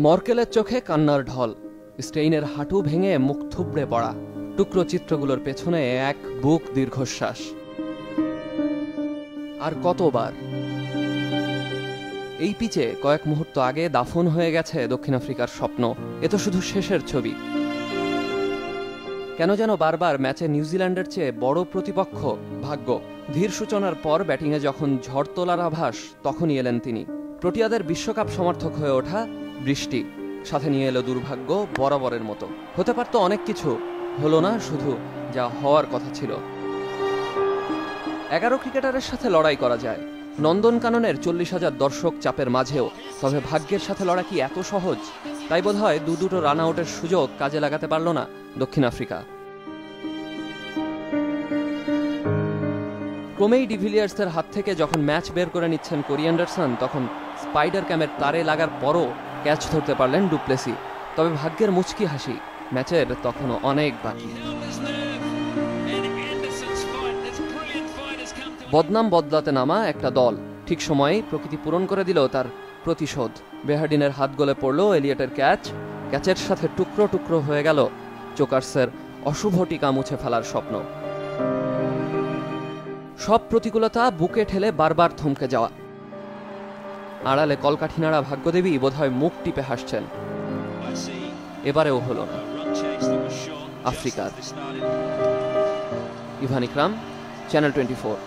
মর্কেলের চোখে কান্নার ঢল, স্টেইনের হাঁটু ভেঙে মুখ থুবড়ে পড়া, টুকরো চিত্রগুলোর পেছনে এক বুক দীর্ঘশ্বাস। আর কতবার এই পিচে কয়েক মুহূর্ত আগে দাফন হয়ে গেছে দক্ষিণ আফ্রিকার স্বপ্ন। এ তো শুধু শেষের ছবি। কেন যেন বারবার ম্যাচে নিউজিল্যান্ডের চেয়ে বড় প্রতিপক্ষ ভাগ্য। ধীর সূচনার পর ব্যাটিংয়ে যখন ঝড় তোলার আভাস, তখনই এলেন তিনি। প্রোটিয়াদের বিশ্বকাপ সমর্থক হয়ে ওঠা, বৃষ্টি, সাথে নিয়ে এলো দুর্ভাগ্য। বরাবরের মতো হতে পারত অনেক কিছু, হলো না শুধু যা হওয়ার কথা ছিল। 11 ক্রিকেটারের সাথে লড়াই করা যায় নন্দনকাননের 40,000 দর্শক চাপের মাঝেও, তবে ভাগ্যের সাথে লড়া কি এত সহজ? তাই বোধহয় দুটো রান আউটের সুযোগ কাজে লাগাতে পারল না দক্ষিণ আফ্রিকা। ক্রমেই ডিভিলিয়ার্সের হাত থেকে যখন ম্যাচ বের করে নিচ্ছেন কোরি অ্যান্ডারসন, তখন স্পাইডার ক্যামের তারে লাগার পরও ক্যাচ ধরতে পারলেন ডুপ্লেসি। তবে ভাগ্যের মুচকি হাসি, ম্যাচের তখনও অনেক বাকি। বদনাম বদলাতে নামা একটা দল ঠিক সময়েই প্রকৃতি পূরণ করে দিল তার প্রতিশোধ। বেহার্ডিনের হাত গলে পড়ল এলিয়টের ক্যাচের সাথে টুকরো টুকরো হয়ে গেল চোকার্সের অশুভ টিকা মুছে ফেলার স্বপ্ন। সব প্রতিকূলতা বুকে ঠেলে বারবার থমকে যাওয়া। আড়ালে কলকাঠি নাড়া ভাগ্যদেবী বোধহয় মুখ টিপে হাসছেন। এবারেও হল না আফ্রিকার। ইভান ইকরাম, চ্যানেল 24।